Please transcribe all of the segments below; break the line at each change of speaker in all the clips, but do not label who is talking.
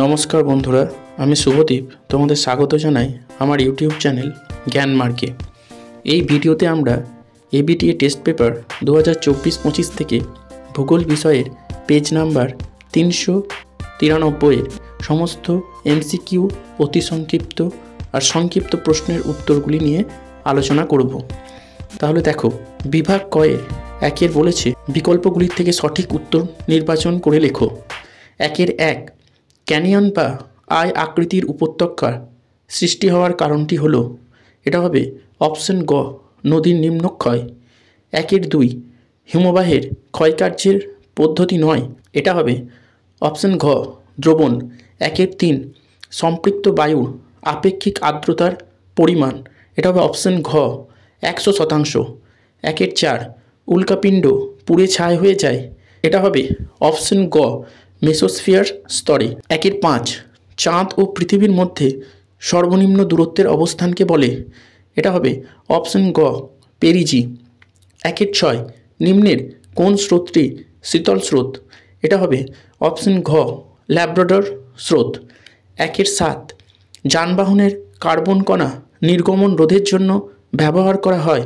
নমস্কার বন্ধুরা, আমি শুভদীপ তোমাদের স্বাগত জানাই আমার ইউটিউব চ্যানেল জ্ঞানমার্গে। এই ভিডিওতে আমরা এবিটিএ টেস্ট পেপার 2024-25 থেকে ভূগোল বিষয়ের পেজ নাম্বার 393 এর সমস্ত এমসিকিউ, অতি সংক্ষিপ্ত আর সংক্ষিপ্ত প্রশ্নের উত্তরগুলি নিয়ে আলোচনা করব। তাহলে দেখো, বিভাগ কয়ের একের বলেছে বিকল্পগুলির থেকে সঠিক উত্তর নির্বাচন করে লেখো। 1 ক্যানিয়ন বা আই আকৃতির উপত্যকার সৃষ্টি হওয়ার কারণটি হলো, এটা হবে অপশন গ, নদীর নিম্নক্ষয়। 2 হিমবাহের ক্ষয়কার্যের পদ্ধতি নয়, এটা হবে অপশন ঘ, দ্রবণ। 3 সম্পৃক্ত বায়ুর আপেক্ষিক আর্দ্রতার পরিমাণ, এটা হবে অপশন ঘ, 100%। 4 উল্কাপিণ্ড পুড়ে ছাই হয়ে যায়, এটা হবে অপশন গ, মেসোস্ফিয়ার স্তরে। 5 চাঁদ ও পৃথিবীর মধ্যে সর্বনিম্ন দূরত্বের অবস্থানকে বলে, এটা হবে অপশন গ, পেরিজি। 6 নিম্নের কোন স্রোতটি শীতল স্রোত, এটা হবে অপশন ঘ, ল্যাব্রাডর স্রোত। 7 যানবাহনের কার্বন কণা নির্গমন রোধের জন্য ব্যবহার করা হয়,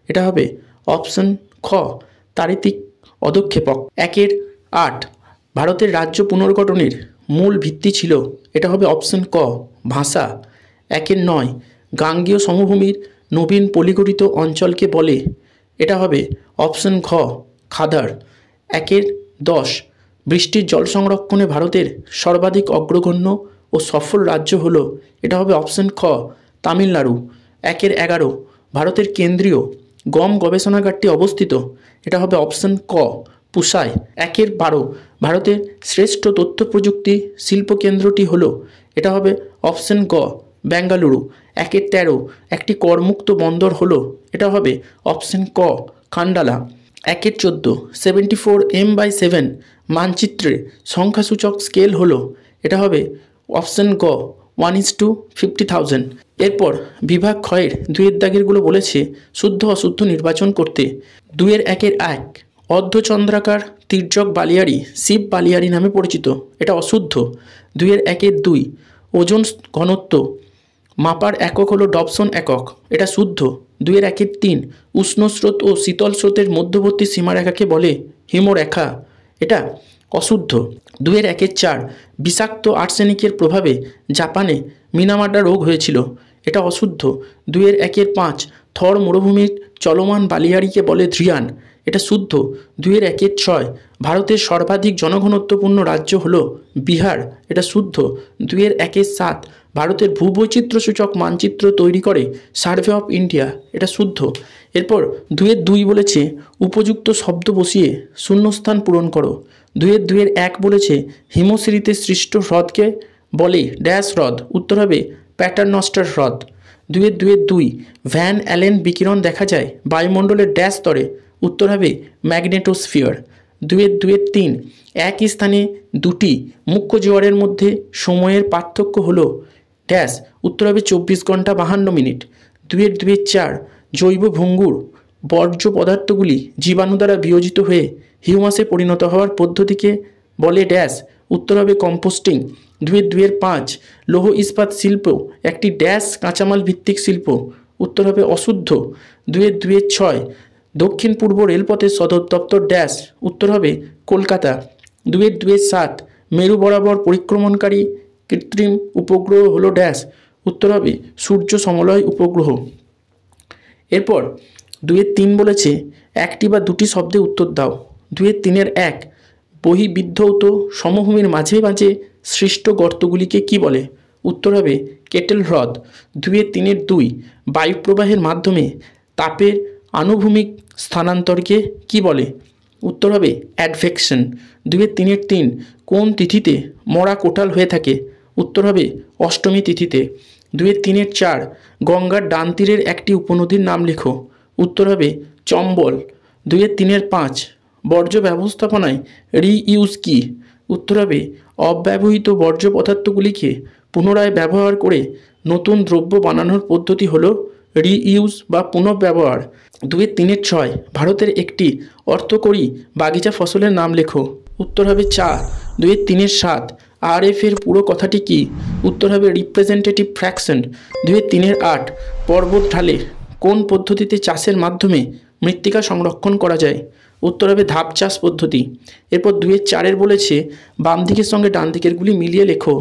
এটা হবে অপশন খ, তাড়িতিক অধক্ষেপক। 8 ভারতের রাজ্য পুনর্গঠনের মূল ভিত্তি ছিল, এটা হবে অপশন ক, ভাষা। 9 গাঙ্গেয় সমভূমির নবীন পলিগঠিত অঞ্চলকে বলে, এটা হবে অপশন ঘ, খাদার। 10 বৃষ্টির জল সংরক্ষণে ভারতের সর্বাধিক অগ্রগণ্য ও সফল রাজ্য হলো, এটা হবে অপশন খ, তামিলনাড়ু। 11 ভারতের কেন্দ্রীয় গম গবেষণাগারটি অবস্থিত, এটা হবে অপশন ক, পুসায়। 12 ভারতের শ্রেষ্ঠ তথ্য প্রযুক্তি শিল্পকেন্দ্রটি হলো, এটা হবে অপশন গ, বেঙ্গালুরু। 13 একটি করমুক্ত বন্দর হলো, এটা হবে অপশন ক, খান্ডালা। 14 74 m/7 মানচিত্রের সংখ্যাসূচক স্কেল হলো, এটা হবে অপশন গ, 1:50,000। এরপর বিভাগ ক্ষয়ের 2 দাগেরগুলো বলেছে শুদ্ধ অশুদ্ধ নির্বাচন করতে। 1 অর্ধচন্দ্রাকার তির্যক বালিয়াড়ি শিব বালিয়াড়ি নামে পরিচিত, এটা অশুদ্ধ। 2 ওজন ঘনত্ব মাপার একক হলো ডবসন একক, এটা শুদ্ধ। 3 উষ্ণ স্রোত ও শীতল স্রোতের মধ্যবর্তী সীমারেখাকে বলে হিমরেখা, এটা অশুদ্ধ। 4 বিষাক্ত আর্সেনিকের প্রভাবে জাপানে মিনামাটা রোগ হয়েছিল, এটা অশুদ্ধ। 5 থর মরুভূমির চলমান বালিয়াড়িকে বলে ধ্রিয়ান, এটা শুদ্ধ। 6 ভারতের সর্বাধিক জনঘনত্বপূর্ণ রাজ্য হলো বিহার, এটা শুদ্ধ। 7 ভারতের ভূবৈচিত্র্যসূচক মানচিত্র তৈরি করে সার্ভে অফ ইন্ডিয়া, এটা শুদ্ধ। এরপর 2 বলেছে উপযুক্ত শব্দ বসিয়ে শূন্যস্থান পূরণ করো। 1 বলেছে হিমশিরিতে সৃষ্ট হ্রদকে বলে ড্যাশ হ্রদ, উত্তর হবে প্যাটারনস্টার হ্রদ। 2 ভ্যান অ্যালেন বিকিরণ দেখা যায় বায়ুমণ্ডলের ড্যাশ স্তরে, উত্তর হবে ম্যাগনেটোস্ফিয়ার। 3 একই স্থানে দুটি মুখ্য জোয়ারের মধ্যে সময়ের পার্থক্য হলো ড্যাশ, উত্তর হবে 24 ঘন্টা 52 মিনিট। 4 জৈব ভঙ্গুর বর্জ্য পদার্থগুলি জীবাণু দ্বারা বিয়োজিত হয়ে হিউমাসে পরিণত হওয়ার পদ্ধতিকে বলে ড্যাশ, উত্তর হবে কম্পোস্টিং। 5 লৌহ ইস্পাত শিল্প একটি ড্যাশ কাঁচামাল ভিত্তিক শিল্প, উত্তর হবে অশুদ্ধ। 6 দক্ষিণ পূর্ব রেলপথের সদর দপ্তর ড্যাশ, উত্তর হবে কলকাতা। 7 মেরু বরাবর পরিক্রমণকারী কৃত্রিম উপগ্রহ হলো ড্যাশ, উত্তর হবে সূর্য সমলয় উপগ্রহ। এরপর 3 বলেছে একটি বা দুটি শব্দে উত্তর দাও। 1 বহিঃবিদ্ধৌত সমভূমির মাঝে মাঝে সৃষ্ট গর্তগুলিকে কি বলে, উত্তর হবে কেটেল হ্রদ। 2 বায়ুপ্রবাহের মাধ্যমে তাপের আনুভূমিক স্থানান্তরকে কি বলে, উত্তর হবে অ্যাডভেকশন। 3 কোন তিথিতে মরা কোটাল হয়ে থাকে, উত্তর হবে অষ্টমী তিথিতে। 4 গঙ্গার ডান তীরের একটি উপনদীর নাম লেখো, উত্তর হবে চম্বল। 5 বর্জ্য ব্যবস্থাপনায় রিইউজ কি, উত্তর হবে অব্যবহৃত বর্জ্য পদার্থগুলিকে পুনরায় ব্যবহার করে নতুন দ্রব্য বানানোর পদ্ধতি হলো রিইউজ বা পুনঃব্যবহার। 6 ভারতের একটি অর্থকরী বাগিচা ফসলের নাম লেখো, উত্তর হবে চা। 7 RF এর পুরো কথাটি কি? উত্তর হবে রিপ্রেজেন্টেটিভ ফ্র্যাকশন। 2-3-8 পর্বত ঢালে কোন পদ্ধতিতে চাষের মাধ্যমে মৃত্তিকা সংরক্ষণ করা যায়? উত্তর হবে ধাপ চাষ পদ্ধতি। এরপর 2-4 বলেছে বাম দিকের সঙ্গে ডান দিকেরগুলি মিলিয়ে লেখো।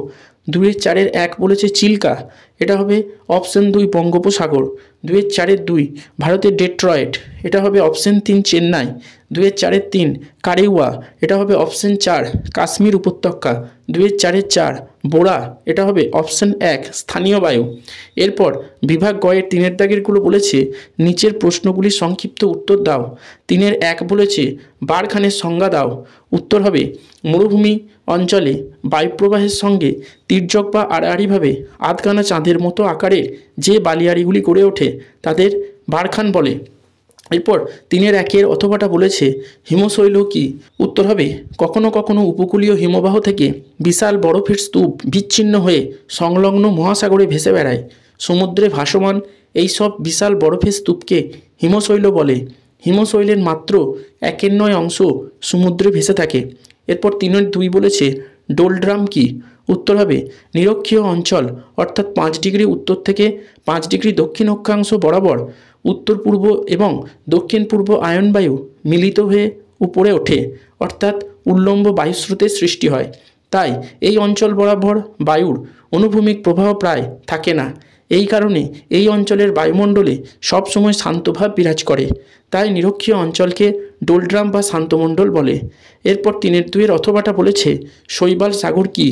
2-4 বলেছে চিল্কা, এটা হবে অপশন 2 বঙ্গোপসাগর। 2-4 ভারতের ডেট্রয়েট, এটা হবে অপশন 3 চেন্নাই। 2-4 কারেওয়া, এটা হবে অপশন 4 কাশ্মীর উপত্যকা। 2-4 বোরা, এটা হবে অপশন 1 স্থানীয় বায়ু। এরপর বিভাগ গয়ের 3 দাগেরগুলো বলেছে নিচের প্রশ্নগুলির সংক্ষিপ্ত উত্তর দাও। 3-1 বলেছে বারখানের সংজ্ঞা দাও। উত্তর হবে মরুভূমি অঞ্চলে বায়ুপ্রবাহের সঙ্গে তির্যক বা আড়াআড়িভাবে আধখানা চাঁদের মতো আকারের যে বালিয়াড়িগুলি গড়ে ওঠে তাদের বারখান বলে। এরপর 3-1 অথবাটা বলেছে হিমশৈল কি? উত্তর হবে কখনো কখনো উপকূলীয় হিমবাহ থেকে বিশাল বরফের স্তূপ বিচ্ছিন্ন হয়ে সংলগ্ন মহাসাগরে ভেসে বেড়ায়। সমুদ্রে ভাসমান এই সব বিশাল বরফের স্তূপকে হিমশৈল বলে। হিমশৈলের মাত্র 1/9 অংশ সমুদ্রে ভেসে থাকে। এরপর 3-2 বলেছে ডোলড্রাম কি? উত্তর হবে নিরক্ষীয় অঞ্চল, অর্থাৎ 5 ডিগ্রি উত্তর থেকে 5 ডিগ্রি দক্ষিণ অক্ষাংশ বরাবর উত্তর পূর্ব এবং দক্ষিণ পূর্ব আয়নবায়ু মিলিত হয়ে উপরে ওঠে, অর্থাৎ উল্লম্ব বায়ুস্রোতের সৃষ্টি হয়। তাই এই অঞ্চল বরাবর বায়ুর অনুভূমিক প্রবাহ প্রায় থাকে না। এই কারণে এই অঞ্চলের বায়ুমণ্ডলে সবসময় শান্তভাব বিরাজ করে। তাই নিরক্ষীয় অঞ্চলকে ডোলড্রাম বা শান্তমণ্ডল বলে। এরপর 3-2 অথবাটা বলেছে শৈবাল সাগর কি?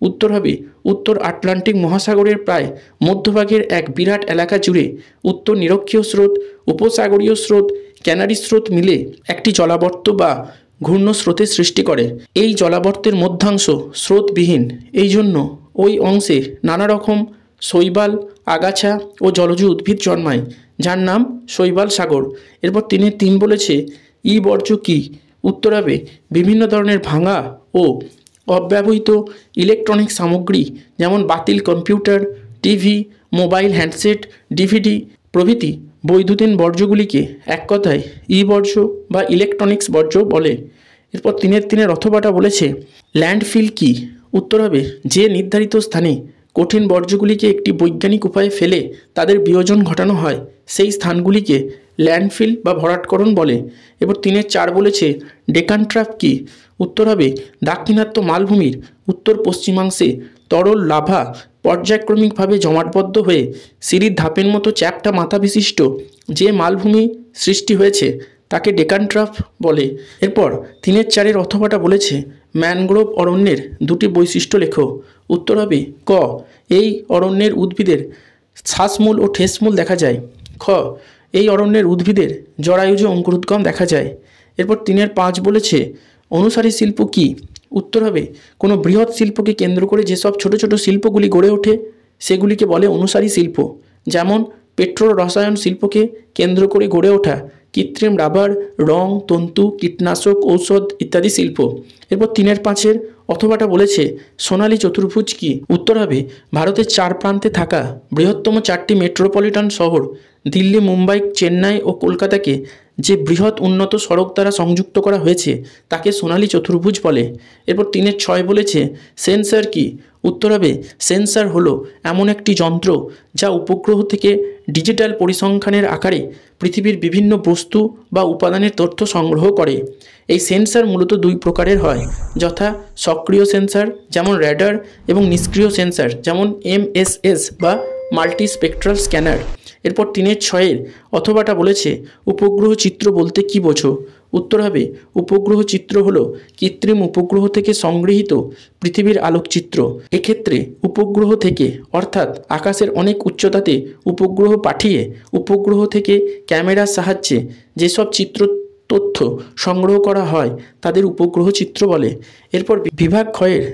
উত্তর হবে উত্তর আটলান্টিক মহাসাগরের প্রায় মধ্যভাগের এক বিরাট এলাকা জুড়ে উত্তর নিরক্ষীয় স্রোত, উপসাগরীয় স্রোত, ক্যানারি স্রোত মিলে একটি জলাবর্ত বা ঘূর্ণ স্রোতের সৃষ্টি করে। এই জলাবর্তের মধ্যাংশ স্রোতবিহীন, এই জন্য ওই অংশে নানা রকম শৈবাল, আগাছা ও জলজ উদ্ভিদ জন্মায়, যার নাম শৈবাল সাগর। এরপর 3-3 বলেছে বর্জ্য কি? উত্তর হবে বিভিন্ন ধরনের ভাঙা ও অব্যবহৃত ইলেকট্রনিক সামগ্রী, যেমন বাতিল computer, TV, mobile handset, DVD প্রভৃতি বৈদ্যুতিন বর্জ্যগুলিকে এক কথায় বর্জ্য বা ইলেকট্রনিক্স বর্জ্য বলে। এরপর 3-3 অথবাটা বলেছে ল্যান্ডফিল কি? উত্তর হবে যে নির্ধারিত স্থানে কঠিন বর্জ্যগুলিকে একটি বৈজ্ঞানিক উপায়ে ফেলে তাদের বিয়োজন ঘটানো হয় সেই স্থানগুলিকে ল্যান্ডফিল বা ভরাটকরণ বলে। এবার 3-4 বলেছে ডেকান ট্র্যাপ কি? উত্তর হবে দাক্ষিণাত্য মালভূমির উত্তর পশ্চিমাংশে তরল লাভা পর্যায়ক্রমিকভাবে জমাটবদ্ধ হয়ে সিঁড়ির ধাপের মতো চ্যাপ্টা মাথা বিশিষ্ট যে মালভূমি সৃষ্টি হয়েছে তাকে ডেকান ট্র্যাপ বলে। এরপর 3-4 অথবাটা বলেছে ম্যানগ্রোভ অরণ্যের 2টি বৈশিষ্ট্য লেখো। উত্তর হবে ক এই অরণ্যের উদ্ভিদের শ্বাসমূল ও ঠেসমূল দেখা যায়। খ এই অরণ্যের উদ্ভিদের জরায়ুজ অঙ্কুরোদ্গম দেখা যায়। এরপর 3-5 বলেছে অনুসারী শিল্প কি? উত্তর হবে কোনো বৃহৎ শিল্পকে কেন্দ্র করে যেসব ছোট ছোট শিল্পগুলি গড়ে ওঠে সেগুলিকে বলে অনুসারী শিল্প, যেমন পেট্রো রসায়ন শিল্পকে কেন্দ্র করে গড়ে ওঠা কৃত্রিম রাবার, রং, তন্তু, কীটনাশক, ঔষধ ইত্যাদি শিল্প। এরপর 3-5 অথবাটা বলেছে সোনালী চতুর্ভুজ কি? উত্তর হবে ভারতের 4 প্রান্তে থাকা বৃহত্তম 4টি মেট্রোপলিটন শহর দিল্লি, মুম্বাই, চেন্নাই ও কলকাতাকে যে বৃহৎ উন্নত সড়ক দ্বারা সংযুক্ত করা হয়েছে তাকে সোনালী চতুর্ভুজ বলে। এরপর 3-6 বলেছে সেন্সর কি? উত্তর হবে সেন্সর হলো এমন একটি যন্ত্র যা উপগ্রহ থেকে ডিজিটাল পরিসংখ্যানের আকারে পৃথিবীর বিভিন্ন বস্তু বা উপাদানের তথ্য সংগ্রহ করে। এই সেন্সর মূলত 2 প্রকারের হয়, যথা সক্রিয় সেন্সর যেমন র্যাডার এবং নিষ্ক্রিয় সেন্সর যেমন MSS বা মাল্টি স্পেকট্রাল স্ক্যানার। এরপর 3-6 অথবাটা বলেছে উপগ্রহ চিত্র বলতে কি বোঝো? উত্তর হবে উপগ্রহ চিত্র হলো কৃত্রিম উপগ্রহ থেকে সংগৃহীত পৃথিবীর আলোকচিত্র। এক্ষেত্রে উপগ্রহ থেকে অর্থাৎ আকাশের অনেক উচ্চতাতে উপগ্রহ পাঠিয়ে উপগ্রহ থেকে ক্যামেরার সাহায্যে যেসব চিত্র তথ্য সংগ্রহ করা হয় তাদের উপগ্রহ চিত্র বলে। এরপর বিভাগ ক্ষয়ের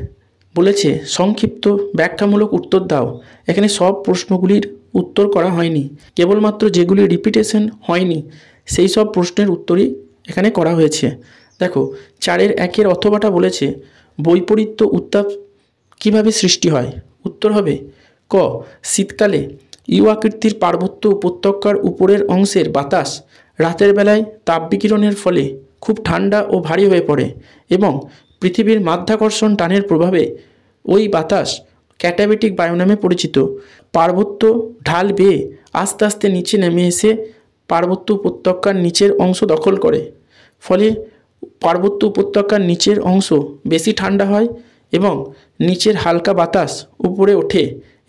বলেছে সংক্ষিপ্ত ব্যাখ্যামূলক উত্তর দাও। এখানে সব প্রশ্নগুলির উত্তর করা হয়নি, কেবলমাত্র যেগুলি রিপিটেশন হয়নি সেই সব প্রশ্নের উত্তরই এখানে করা হয়েছে। দেখো 4-1 অথবাটা বলেছে বৈপরীত্য উত্তাপ কিভাবে সৃষ্টি হয়? উত্তর হবে ক শীতকালে ইউ আকৃতির পার্বত্য উপত্যকার উপরের অংশের বাতাস রাতের বেলায় তাপবিকিরণের ফলে খুব ঠান্ডা ও ভারী হয়ে পড়ে এবং পৃথিবীর মাধ্যাকর্ষণ টানের প্রভাবে ওই বাতাস ক্যাটাবেটিক বায়ু নামে পরিচিত। পার্বত্য ঢাল বেয়ে আস্তে আস্তে নিচে নেমে এসে পার্বত্য উপত্যকার নিচের অংশ দখল করে, ফলে পার্বত্য উপত্যকার নিচের অংশ বেশি ঠান্ডা হয় এবং নিচের হালকা বাতাস উপরে ওঠে।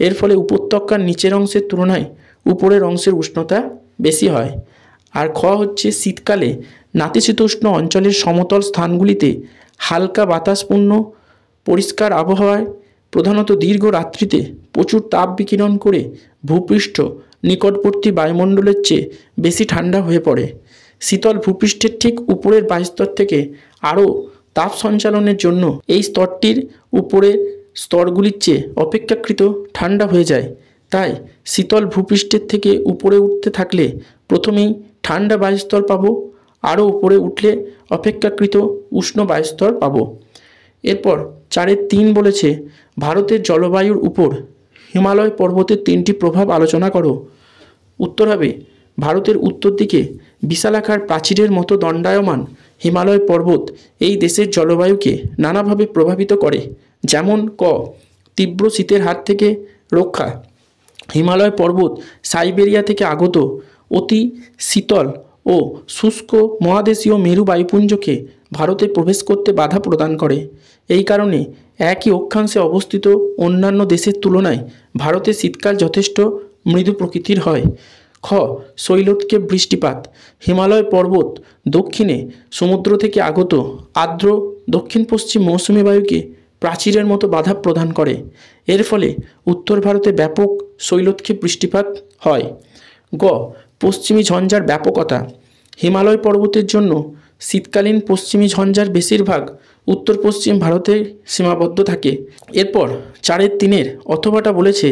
এর ফলে উপত্যকার নিচের অংশের তুলনায় উপরের অংশের উষ্ণতা বেশি হয়। আর খ হচ্ছে শীতকালে নাতিশীতোষ্ণ অঞ্চলের সমতল স্থানগুলিতে হালকা বাতাসপূর্ণ পরিষ্কার আবহাওয়ায় প্রধানত দীর্ঘ রাত্রিতে প্রচুর তাপ বিকিরণ করে ভূপৃষ্ঠ নিকটবর্তী বায়ুমণ্ডলের চেয়ে বেশি ঠান্ডা হয়ে পড়ে। শীতল ভূপৃষ্ঠের ঠিক উপরের বায়ুস্তর থেকে আরও তাপ সঞ্চালনের জন্য এই স্তরটির উপরের স্তরগুলির চেয়ে অপেক্ষাকৃত ঠান্ডা হয়ে যায়। তাই শীতল ভূপৃষ্ঠের থেকে উপরে উঠতে থাকলে প্রথমেই ঠান্ডা বায়ুস্তর পাবো, আরও উপরে উঠলে অপেক্ষাকৃত উষ্ণ বায়ুস্তর পাবো। এরপর 4.3 বলেছে ভারতের জলবায়ুর উপর হিমালয় পর্বতের 3টি প্রভাব আলোচনা করো। উত্তর হবে ভারতের উত্তর দিকে বিশালাকার প্রাচীরের মতো দণ্ডায়মান হিমালয় পর্বত এই দেশের জলবায়ুকে নানাভাবে প্রভাবিত করে। যেমন ক, তীব্র শীতের হাত থেকে রক্ষা। হিমালয় পর্বত সাইবেরিয়া থেকে আগত অতি শীতল ও শুষ্ক মহাদেশীয় মেরু বায়ুপুঞ্জকে ভারতে প্রবেশ করতে বাধা প্রদান করে। এই কারণে একই অক্ষাংশে অবস্থিত অন্যান্য দেশের তুলনায় ভারতে শীতকাল যথেষ্ট মৃদু প্রকৃতির হয়। খ, শৈলোৎক্ষেপ বৃষ্টিপাত। হিমালয় পর্বত দক্ষিণে সমুদ্র থেকে আগত আর্দ্র দক্ষিণ পশ্চিম মৌসুমী বায়ুকে প্রাচীরের মতো বাধা প্রদান করে। এর ফলে উত্তর ভারতে ব্যাপক শৈলোৎক্ষেপ বৃষ্টিপাত হয়। গ, পশ্চিমী ঝঞ্ঝার ব্যাপকতা। হিমালয় পর্বতের জন্য শীতকালীন পশ্চিমী ঝঞ্ঝার বেশিরভাগ উত্তর পশ্চিম ভারতে সীমাবদ্ধ থাকে। এরপর 4.3 অথবাটা বলেছে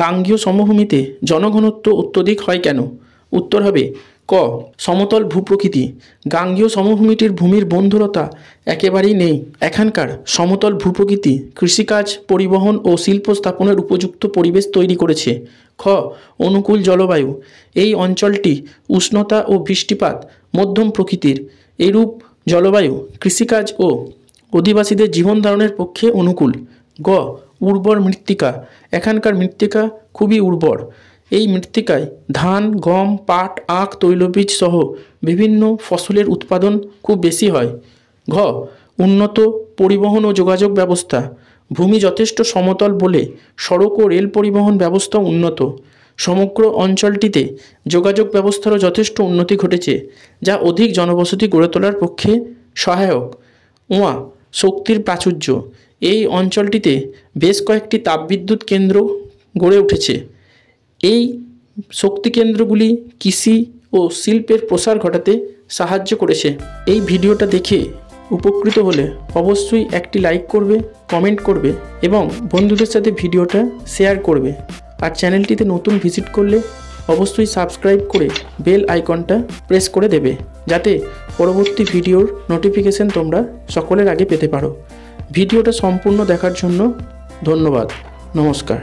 গাঙ্গীয় সমভূমিতে জনঘনত্ব অত্যধিক হয় কেন? উত্তর হবে ক, সমতল ভূপ্রকৃতি। গাঙ্গীয় সমভূমিটির ভূমির বন্ধুরতা একেবারেই নেই। এখানকার সমতল ভূপ্রকৃতি কৃষিকাজ, পরিবহন ও শিল্প স্থাপনের উপযুক্ত পরিবেশ তৈরি করেছে। খ, অনুকূল জলবায়ু। এই অঞ্চলটি উষ্ণতা ও বৃষ্টিপাত মধ্যম প্রকৃতির। এইরূপ জলবায়ু কৃষিকাজ ও অধিবাসীদের জীবন ধারণের পক্ষে অনুকূল। গ, উর্বর মৃত্তিকা। এখানকার মৃত্তিকা খুবই উর্বর। এই মৃত্তিকায় ধান, গম, পাট, আখ, তৈলবীজ সহ বিভিন্ন ফসলের উৎপাদন খুব বেশি হয়। ঘ, উন্নত পরিবহন ও যোগাযোগ ব্যবস্থা। ভূমি যথেষ্ট সমতল বলে সড়ক ও রেল পরিবহন ব্যবস্থা উন্নত। সমগ্র অঞ্চলটিতে যোগাযোগ ব্যবস্থারও যথেষ্ট উন্নতি ঘটেছে, যা অধিক জনবসতি গড়ে তোলার পক্ষে সহায়ক। উয়া, শক্তির প্রাচুর্য। এই অঞ্চলটিতে বেশ কয়েকটি তাপবিদ্যুৎ কেন্দ্র গড়ে উঠেছে। এই শক্তি কেন্দ্রগুলি কৃষি ও শিল্পের প্রসার ঘটাতে সাহায্য করেছে। এই ভিডিওটা দেখে উপকৃত হলে অবশ্যই একটি লাইক করবে, কমেন্ট করবে এবং বন্ধুদের সাথে ভিডিওটা শেয়ার করবে। আর চ্যানেলটিতে নতুন ভিজিট করলে অবশ্যই সাবস্ক্রাইব করে বেল আইকনটা প্রেস করে দেবে, যাতে পরবর্তী ভিডিওর নোটিফিকেশন তোমরা সকলের আগে পেতে পারো। ভিডিওটা সম্পূর্ণ দেখার জন্য ধন্যবাদ। নমস্কার।